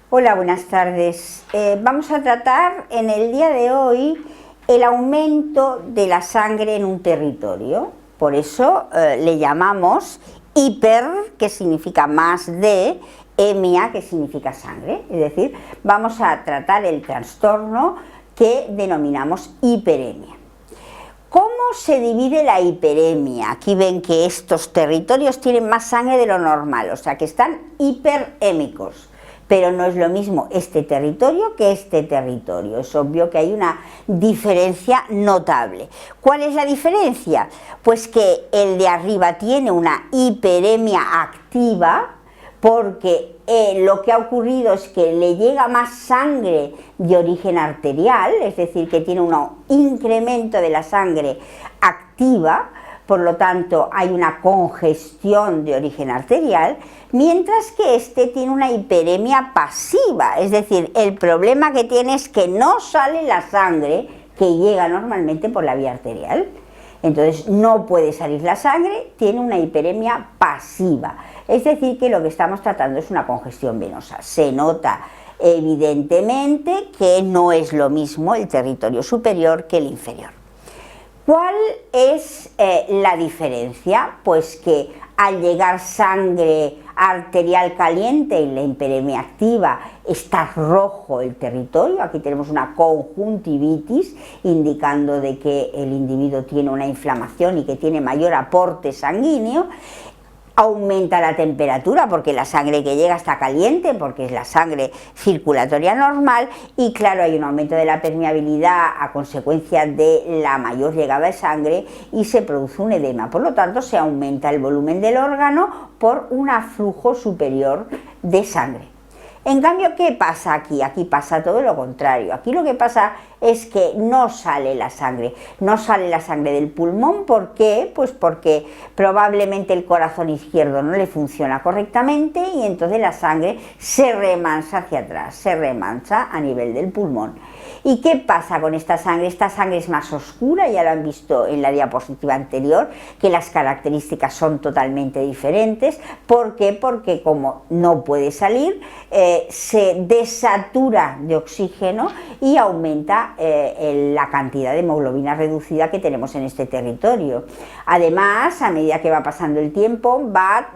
Hola, buenas tardes. Vamos a tratar en el día de hoy el aumento de la sangre en un territorio. Por eso le llamamos hiper, que significa más de, emia, que significa sangre. Es decir, vamos a tratar el trastorno que denominamos hiperemia. ¿Cómo se divide la hiperemia? Aquí ven que estos territorios tienen más sangre de lo normal, o sea que están hiperémicos. Pero no es lo mismo este territorio que este territorio. Es obvio que hay una diferencia notable. ¿Cuál es la diferencia? Pues que el de arriba tiene una hiperemia activa, porque lo que ha ocurrido es que le llega más sangre de origen arterial, es decir, que tiene un incremento de la sangre activa, por lo tanto hay una congestión de origen arterial, mientras que este tiene una hiperemia pasiva, es decir, el problema que tiene es que no sale la sangre que llega normalmente por la vía arterial. Entonces no puede salir la sangre, tiene una hiperemia pasiva, es decir, que lo que estamos tratando es una congestión venosa. Se nota evidentemente que no es lo mismo el territorio superior que el inferior. ¿Cuál es la diferencia? Pues que al llegar sangre arterial caliente y la hiperemia activa está rojo el territorio. Aquí tenemos una conjuntivitis indicando de que el individuo tiene una inflamación y que tiene mayor aporte sanguíneo. Aumenta la temperatura porque la sangre que llega está caliente, porque es la sangre circulatoria normal, y claro, hay un aumento de la permeabilidad a consecuencia de la mayor llegada de sangre y se produce un edema. Por lo tanto, se aumenta el volumen del órgano por un aflujo superior de sangre. En cambio, ¿qué pasa aquí? Aquí pasa todo lo contrario. Aquí lo que pasa es que no sale la sangre. No sale la sangre del pulmón. ¿Por qué? Pues porque probablemente el corazón izquierdo no le funciona correctamente y entonces la sangre se remansa hacia atrás, se remansa a nivel del pulmón. ¿Y qué pasa con esta sangre? Esta sangre es más oscura, ya lo han visto en la diapositiva anterior, que las características son totalmente diferentes. ¿Por qué? Porque como no puede salir, se desatura de oxígeno y aumenta la cantidad de hemoglobina reducida que tenemos en este territorio. Además, a medida que va pasando el tiempo, va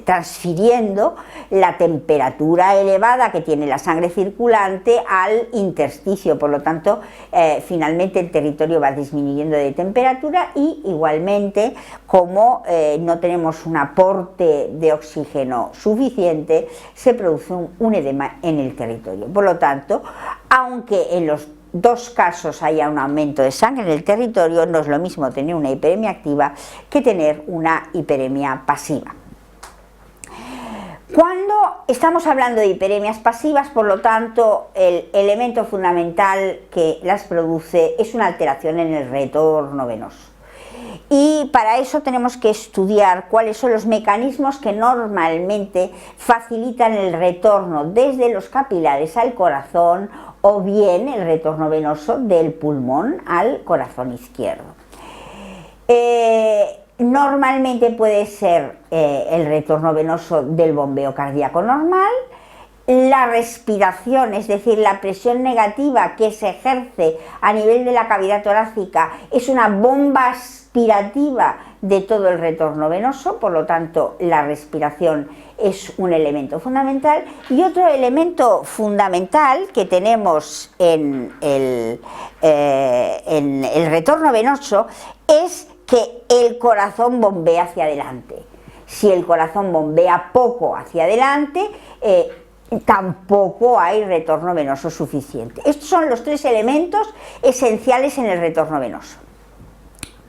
transfiriendo la temperatura elevada que tiene la sangre circulante al intersticio. Por lo tanto, finalmente el territorio va disminuyendo de temperatura y igualmente, como no tenemos un aporte de oxígeno suficiente, se produce un edema en el territorio. Por lo tanto, aunque en los dos casos haya un aumento de sangre en el territorio, no es lo mismo tener una hiperemia activa que tener una hiperemia pasiva. Cuando estamos hablando de hiperemias pasivas, por lo tanto, el elemento fundamental que las produce es una alteración en el retorno venoso. Y para eso tenemos que estudiar cuáles son los mecanismos que normalmente facilitan el retorno desde los capilares al corazón o bien el retorno venoso del pulmón al corazón izquierdo. Normalmente puede ser el retorno venoso del bombeo cardíaco normal, la respiración, es decir, la presión negativa que se ejerce a nivel de la cavidad torácica es una bomba aspirativa de todo el retorno venoso, por lo tanto la respiración es un elemento fundamental. Y otro elemento fundamental que tenemos en el retorno venoso es que el corazón bombea hacia adelante. Si el corazón bombea poco hacia adelante, tampoco hay retorno venoso suficiente. Estos son los tres elementos esenciales en el retorno venoso.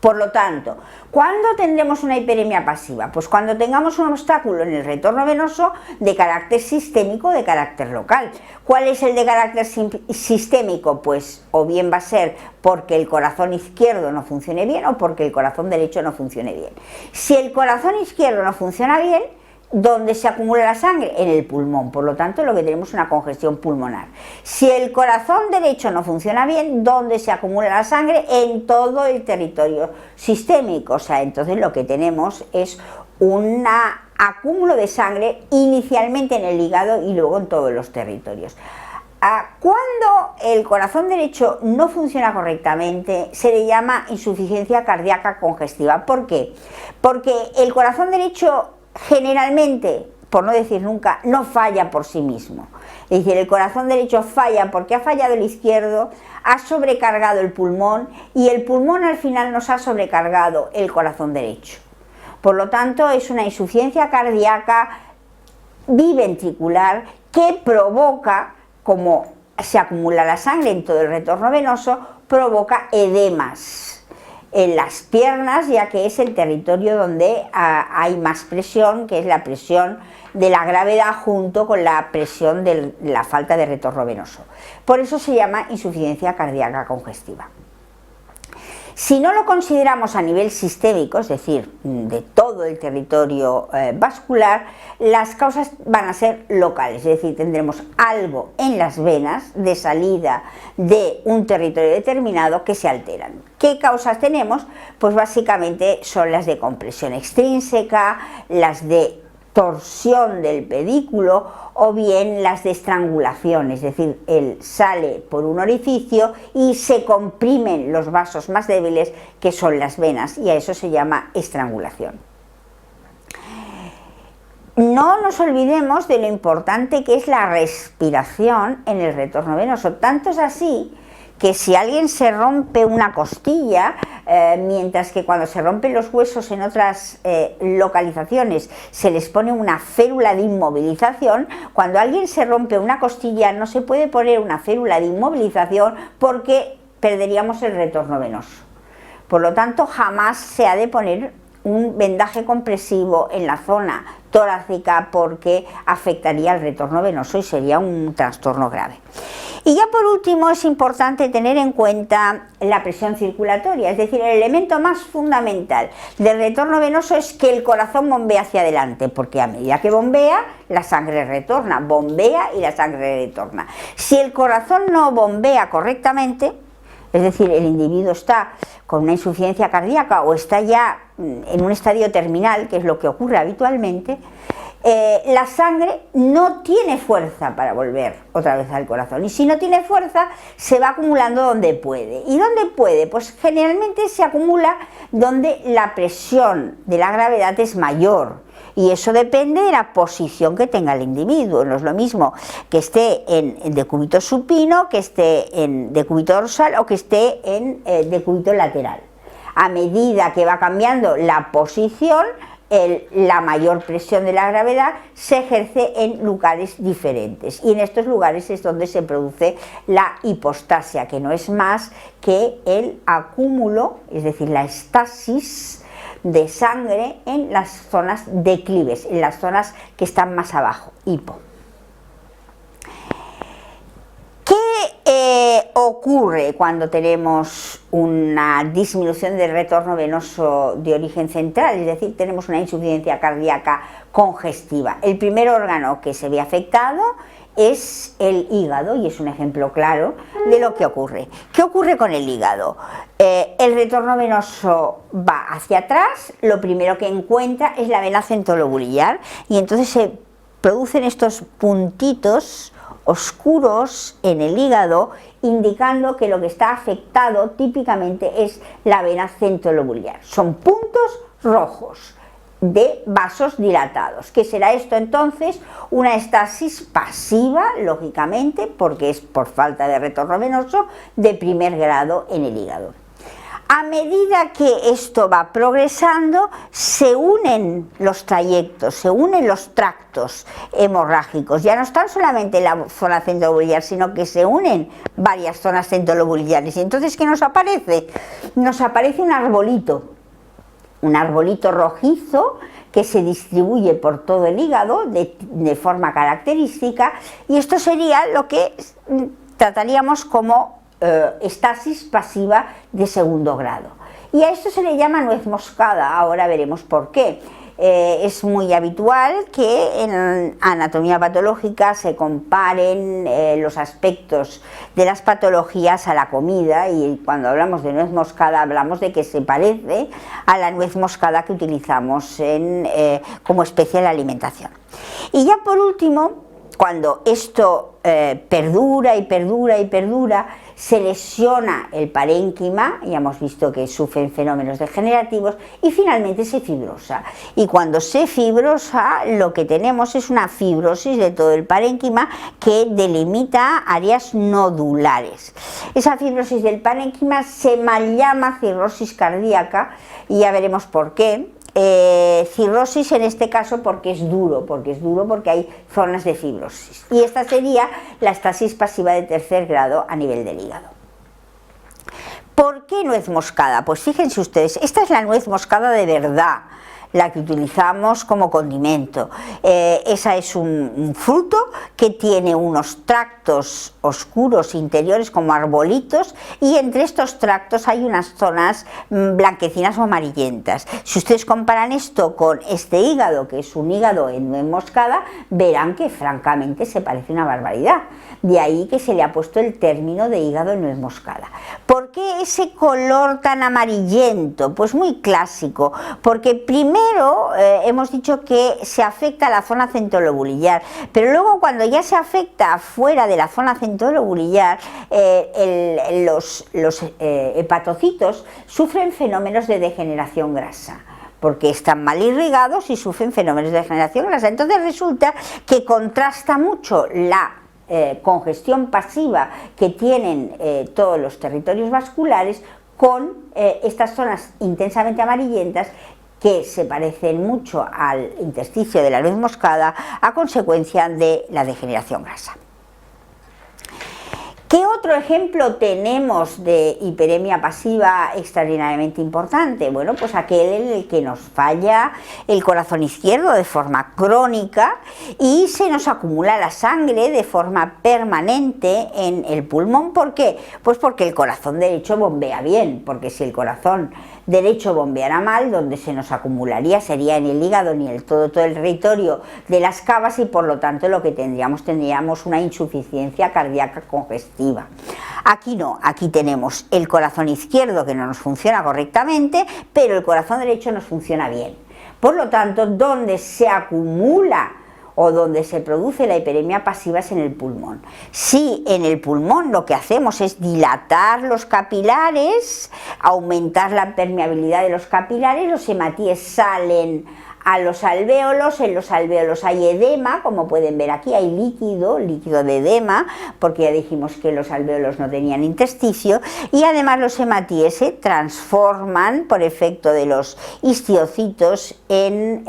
Por lo tanto, ¿cuándo tendremos una hiperemia pasiva? Pues cuando tengamos un obstáculo en el retorno venoso de carácter sistémico o de carácter local. ¿Cuál es el de carácter sistémico? Pues o bien va a ser porque el corazón izquierdo no funcione bien o porque el corazón derecho no funcione bien. Si el corazón izquierdo no funciona bien, ¿dónde se acumula la sangre? En el pulmón, por lo tanto lo que tenemos es una congestión pulmonar. Si el corazón derecho no funciona bien, ¿dónde se acumula la sangre? En todo el territorio sistémico, o sea, entonces lo que tenemos es una acúmulo de sangre inicialmente en el hígado y luego en todos los territorios. Cuando el corazón derecho no funciona correctamente, se le llama insuficiencia cardíaca congestiva. ¿Por qué? Porque el corazón derecho generalmente, por no decir nunca, no falla por sí mismo. Es decir, el corazón derecho falla porque ha fallado el izquierdo, ha sobrecargado el pulmón y el pulmón al final nos ha sobrecargado el corazón derecho. Por lo tanto, es una insuficiencia cardíaca biventricular que provoca, como se acumula la sangre en todo el retorno venoso, provoca edemas en las piernas, ya que es el territorio donde hay más presión, que es la presión de la gravedad junto con la presión de la falta de retorno venoso. Por eso se llama insuficiencia cardíaca congestiva. Si no lo consideramos a nivel sistémico, es decir, de todo el territorio vascular, las causas van a ser locales, es decir, tendremos algo en las venas de salida de un territorio determinado que se alteran. ¿Qué causas tenemos? Pues básicamente son las de compresión extrínseca, las de torsión del pedículo o bien las de estrangulación, es decir, él sale por un orificio y se comprimen los vasos más débiles, que son las venas, y a eso se llama estrangulación. No nos olvidemos de lo importante que es la respiración en el retorno venoso. Tanto es así que si alguien se rompe una costilla, mientras que cuando se rompen los huesos en otras localizaciones se les pone una férula de inmovilización, cuando alguien se rompe una costilla no se puede poner una férula de inmovilización porque perderíamos el retorno venoso. Por lo tanto, jamás se ha de poner un vendaje compresivo en la zona torácica porque afectaría el retorno venoso y sería un trastorno grave. Y ya por último es importante tener en cuenta la presión circulatoria, es decir, el elemento más fundamental del retorno venoso es que el corazón bombea hacia adelante, porque a medida que bombea, la sangre retorna, bombea y la sangre retorna. Si el corazón no bombea correctamente, es decir, el individuo está con una insuficiencia cardíaca o está ya en un estadio terminal, que es lo que ocurre habitualmente, la sangre no tiene fuerza para volver otra vez al corazón, y si no tiene fuerza se va acumulando donde puede. ¿Y dónde puede? Pues generalmente se acumula donde la presión de la gravedad es mayor, y eso depende de la posición que tenga el individuo. No es lo mismo que esté en decúbito supino, que esté en decúbito dorsal o que esté en decúbito lateral. A medida que va cambiando la posición, la mayor presión de la gravedad se ejerce en lugares diferentes, y en estos lugares es donde se produce la hipostasia, que no es más que el acúmulo, es decir, la estasis de sangre en las zonas declives, en las zonas que están más abajo, hipo. ¿Qué ocurre cuando tenemos una disminución del retorno venoso de origen central? Es decir, tenemos una insuficiencia cardíaca congestiva. El primer órgano que se ve afectado es el hígado, y es un ejemplo claro de lo que ocurre. ¿Qué ocurre con el hígado? El retorno venoso va hacia atrás, lo primero que encuentra es la vena centrolobulillar, y entonces se producen estos puntitos oscuros en el hígado, indicando que lo que está afectado típicamente es la vena centrolobulillar. Son puntos rojos de vasos dilatados. ¿Qué será esto entonces? Una estasis pasiva, lógicamente, porque es por falta de retorno venoso de primer grado en el hígado. A medida que esto va progresando, se unen los trayectos, se unen los tractos hemorrágicos. Ya no están solamente en la zona centrolobulillar, sino que se unen varias zonas centrolobulillares. Y entonces, ¿qué nos aparece? Nos aparece un arbolito rojizo que se distribuye por todo el hígado de forma característica, y esto sería lo que trataríamos como estasis pasiva de segundo grado. Y a esto se le llama nuez moscada, ahora veremos por qué. es muy habitual que en anatomía patológica se comparen los aspectos de las patologías a la comida, y cuando hablamos de nuez moscada hablamos de que se parece a la nuez moscada que utilizamos como especie de la alimentación. Y ya por último, cuando esto perdura y perdura y perdura, se lesiona el parénquima, ya hemos visto que sufren fenómenos degenerativos, y finalmente se fibrosa. Y cuando se fibrosa, lo que tenemos es una fibrosis de todo el parénquima que delimita áreas nodulares. Esa fibrosis del parénquima se mal llama cirrosis cardíaca, y ya veremos por qué. Cirrosis en este caso porque es duro, porque hay zonas de fibrosis, y esta sería la estasis pasiva de tercer grado a nivel del hígado. ¿Por qué nuez moscada? Pues fíjense ustedes, esta es la nuez moscada de verdad, la que utilizamos como condimento. Esa es un fruto que tiene unos tractos oscuros interiores como arbolitos, y entre estos tractos hay unas zonas blanquecinas o amarillentas. Si ustedes comparan esto con este hígado, que es un hígado en nuez moscada, verán que francamente se parece una barbaridad. De ahí que se le ha puesto el término de hígado en nuez moscada. ¿Por qué ese color tan amarillento? Pues muy clásico, porque primero hemos dicho que se afecta a la zona centrolobulillar, pero luego cuando ya se afecta fuera de la zona centrolobulillar, los hepatocitos sufren fenómenos de degeneración grasa, porque están mal irrigados y sufren fenómenos de degeneración grasa. Entonces resulta que contrasta mucho la congestión pasiva que tienen todos los territorios vasculares con estas zonas intensamente amarillentas que se parecen mucho al intersticio de la nuez moscada a consecuencia de la degeneración grasa. ¿Qué otro ejemplo tenemos de hiperemia pasiva extraordinariamente importante? Bueno, pues aquel en el que nos falla el corazón izquierdo de forma crónica y se nos acumula la sangre de forma permanente en el pulmón. ¿Por qué? Pues porque el corazón derecho bombea bien, porque si el corazón derecho bombeara mal, donde se nos acumularía sería en el hígado ni en todo el territorio de las cavas, y por lo tanto lo que tendríamos una insuficiencia cardíaca congestiva. Aquí no, aquí tenemos el corazón izquierdo que no nos funciona correctamente, pero el corazón derecho nos funciona bien. Por lo tanto, donde se acumula o donde se produce la hiperemia pasiva es en el pulmón. Si en el pulmón lo que hacemos es dilatar los capilares, aumentar la permeabilidad de los capilares, los hematíes salen a los alvéolos, en los alvéolos hay edema, como pueden ver aquí hay líquido de edema, porque ya dijimos que los alvéolos no tenían intersticio, y además los hematíes se transforman por efecto de los histiocitos en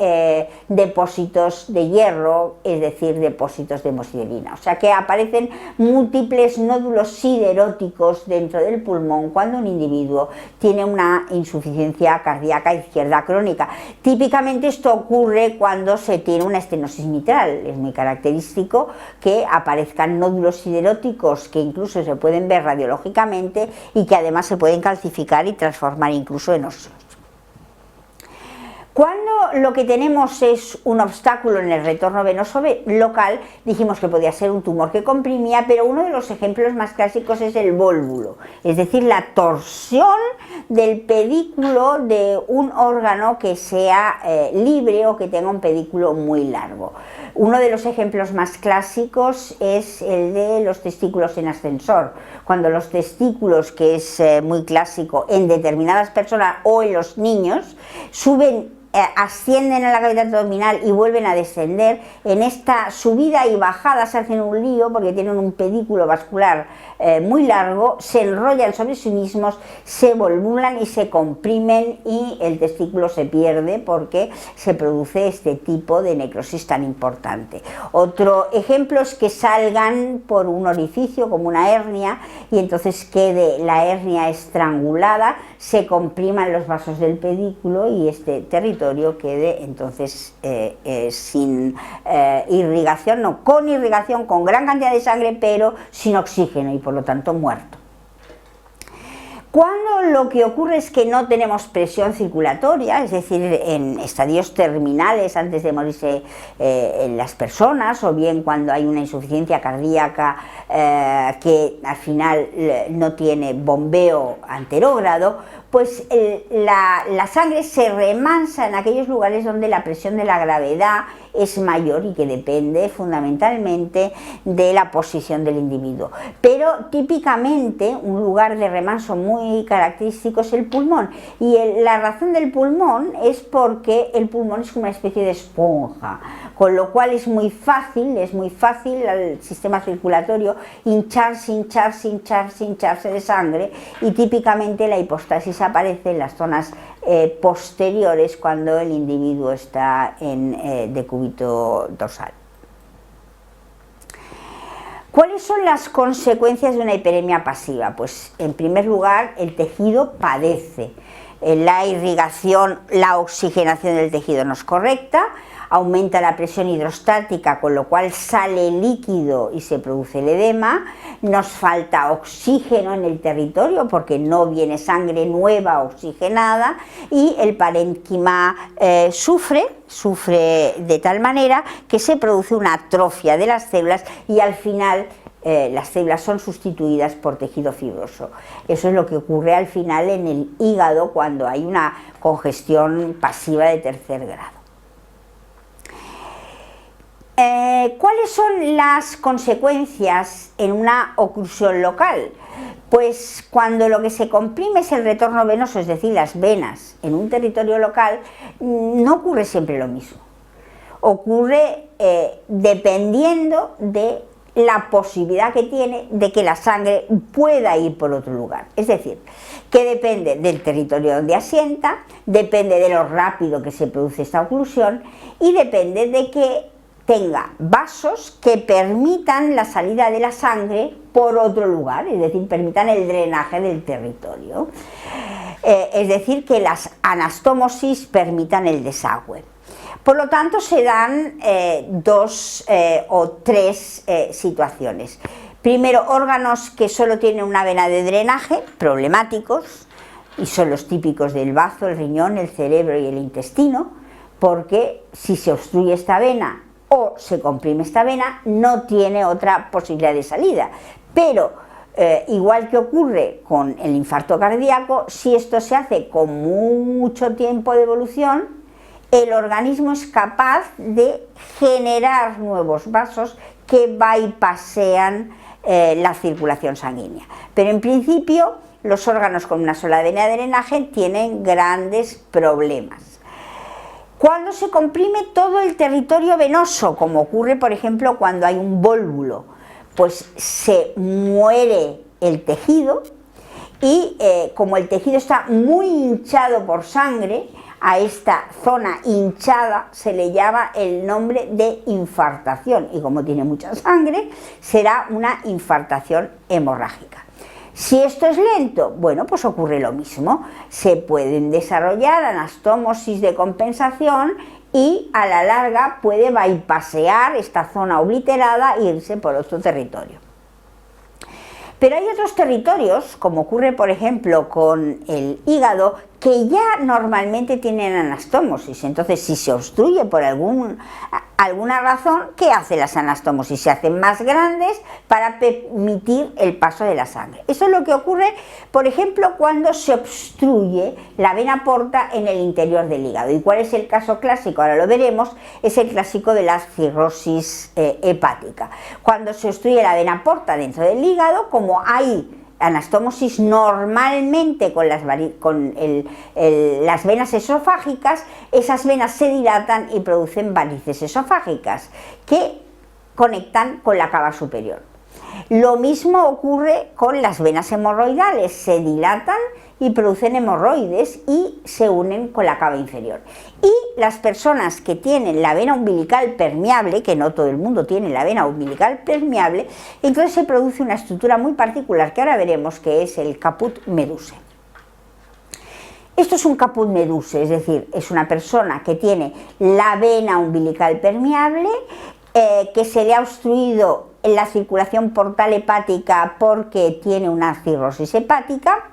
depósitos de hierro, es decir, depósitos de hemosiderina. O sea que aparecen múltiples nódulos sideróticos dentro del pulmón cuando un individuo tiene una insuficiencia cardíaca izquierda crónica. Típicamente esto ocurre cuando se tiene una estenosis mitral. Es muy característico que aparezcan nódulos sideróticos que incluso se pueden ver radiológicamente y que además se pueden calcificar y transformar incluso en óseos. Cuando lo que tenemos es un obstáculo en el retorno venoso local, dijimos que podía ser un tumor que comprimía, pero uno de los ejemplos más clásicos es el vólvulo, es decir, la torsión del pedículo de un órgano que sea libre o que tenga un pedículo muy largo. Uno de los ejemplos más clásicos es el de los testículos en ascensor, cuando los testículos, que es muy clásico en determinadas personas o en los niños, ascienden a la cavidad abdominal y vuelven a descender. En esta subida y bajada se hacen un lío porque tienen un pedículo vascular muy largo, se enrollan sobre sí mismos, se volvulan y se comprimen, y el testículo se pierde porque se produce este tipo de necrosis tan importante. Otro ejemplo es que salgan por un orificio como una hernia y entonces quede la hernia estrangulada, se compriman los vasos del pedículo y este territorio quede entonces sin irrigación, no, con irrigación, con gran cantidad de sangre, pero sin oxígeno y por lo tanto muerto. Cuando lo que ocurre es que no tenemos presión circulatoria, es decir, en estadios terminales antes de morirse en las personas, o bien cuando hay una insuficiencia cardíaca que al final no tiene bombeo anterógrado, pues la sangre se remansa en aquellos lugares donde la presión de la gravedad es mayor y que depende fundamentalmente de la posición del individuo. Pero típicamente un lugar de remanso muy característico es el pulmón, y la razón del pulmón es porque el pulmón es como una especie de esponja, con lo cual es muy fácil al sistema circulatorio hincharse de sangre, y típicamente la hipostasis aparece en las zonas posteriores cuando el individuo está en decúbito dorsal. ¿Cuáles son las consecuencias de una hiperemia pasiva? Pues en primer lugar el tejido padece, la irrigación, la oxigenación del tejido no es correcta, aumenta la presión hidrostática, con lo cual sale líquido y se produce el edema, nos falta oxígeno en el territorio porque no viene sangre nueva oxigenada, y el parénquima sufre de tal manera que se produce una atrofia de las células, y al final las células son sustituidas por tejido fibroso. Eso es lo que ocurre al final en el hígado cuando hay una congestión pasiva de tercer grado. ¿Cuáles son las consecuencias en una oclusión local? Pues cuando lo que se comprime es el retorno venoso, es decir, las venas, en un territorio local, no ocurre siempre lo mismo. Ocurre dependiendo de la posibilidad que tiene de que la sangre pueda ir por otro lugar. Es decir, que depende del territorio donde asienta, depende de lo rápido que se produce esta oclusión, y depende de que tenga vasos que permitan la salida de la sangre por otro lugar, es decir, permitan el drenaje del territorio. Es decir, que las anastomosis permitan el desagüe. Por lo tanto, se dan dos o tres situaciones. Primero, órganos que solo tienen una vena de drenaje, problemáticos, y son los típicos del bazo, el riñón, el cerebro y el intestino, porque si se obstruye esta vena o se comprime esta vena, no tiene otra posibilidad de salida. Pero igual que ocurre con el infarto cardíaco, si esto se hace con mucho tiempo de evolución, el organismo es capaz de generar nuevos vasos que bypassean la circulación sanguínea. Pero en principio los órganos con una sola vena de drenaje tienen grandes problemas. Cuando se comprime todo el territorio venoso, como ocurre por ejemplo cuando hay un vólvulo, pues se muere el tejido, y como el tejido está muy hinchado por sangre, a esta zona hinchada se le llama el nombre de infartación, y como tiene mucha sangre, será una infartación hemorrágica. Si esto es lento, bueno, pues ocurre lo mismo. Se pueden desarrollar anastomosis de compensación y a la larga puede bypassear esta zona obliterada e irse por otro territorio. Pero hay otros territorios, como ocurre por ejemplo con el hígado, que ya normalmente tienen anastomosis. Entonces, si se obstruye por alguna razón, ¿qué hace las anastomosis? Se hacen más grandes para permitir el paso de la sangre. Eso es lo que ocurre, por ejemplo, cuando se obstruye la vena porta en el interior del hígado. ¿Y cuál es el caso clásico? Ahora lo veremos, es el clásico de la cirrosis hepática. Cuando se obstruye la vena porta dentro del hígado, como hay anastomosis normalmente con las venas esofágicas, esas venas se dilatan y producen varices esofágicas que conectan con la cava superior. Lo mismo ocurre con las venas hemorroidales, se dilatan y producen hemorroides y se unen con la cava inferior. Y las personas que tienen la vena umbilical permeable, que no todo el mundo tiene la vena umbilical permeable, entonces se produce una estructura muy particular que ahora veremos, que es el caput meduse. Esto es un caput meduse, es decir, es una persona que tiene la vena umbilical permeable, que se le ha obstruido en la circulación portal hepática porque tiene una cirrosis hepática,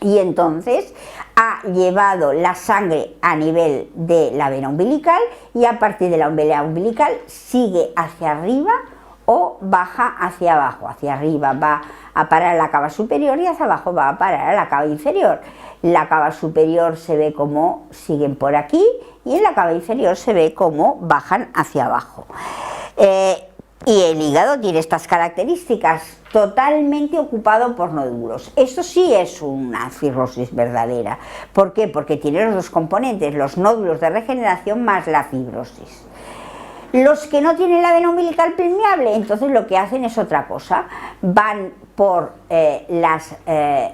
y entonces ha llevado la sangre a nivel de la vena umbilical y a partir de la vena umbilical sigue hacia arriba o baja hacia abajo. Hacia arriba va a parar a la cava superior y hacia abajo va a parar a la cava inferior. La cava superior se ve como siguen por aquí y en la cava inferior se ve como bajan hacia abajo. Y el hígado tiene estas características, totalmente ocupado por nódulos. Esto sí es una cirrosis verdadera. ¿Por qué? Porque tiene los dos componentes, los nódulos de regeneración más la fibrosis. Los que no tienen la vena umbilical permeable, entonces lo que hacen es otra cosa, van por las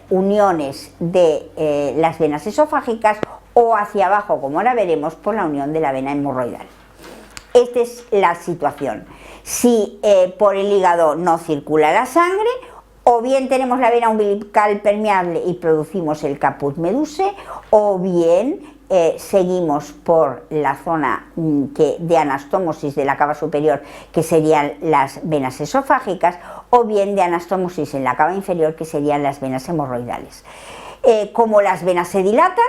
uniones de las venas esofágicas o hacia abajo, como ahora veremos, por la unión de la vena hemorroidal. Esta es la situación. Si por el hígado no circula la sangre, o bien tenemos la vena umbilical permeable y producimos el caput medusae, o bien seguimos por la zona de anastomosis de la cava superior, que serían las venas esofágicas, o bien de anastomosis en la cava inferior, que serían las venas hemorroidales. Como las venas se dilatan,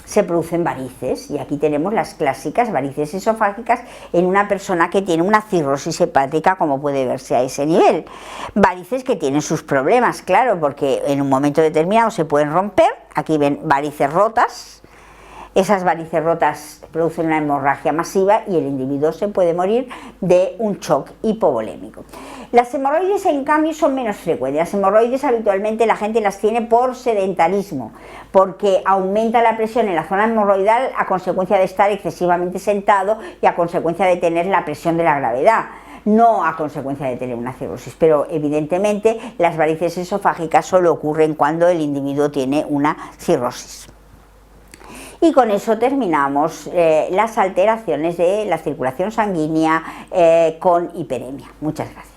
se producen varices, y aquí tenemos las clásicas varices esofágicas en una persona que tiene una cirrosis hepática, como puede verse a ese nivel. Varices que tienen sus problemas, claro, porque en un momento determinado se pueden romper. Aquí ven varices rotas. Esas varices rotas producen una hemorragia masiva y el individuo se puede morir de un shock hipovolémico. Las hemorroides, en cambio, son menos frecuentes. Las hemorroides habitualmente la gente las tiene por sedentarismo, porque aumenta la presión en la zona hemorroidal a consecuencia de estar excesivamente sentado y a consecuencia de tener la presión de la gravedad, no a consecuencia de tener una cirrosis. Pero evidentemente las varices esofágicas solo ocurren cuando el individuo tiene una cirrosis. Y con eso terminamos las alteraciones de la circulación sanguínea con hiperemia. Muchas gracias.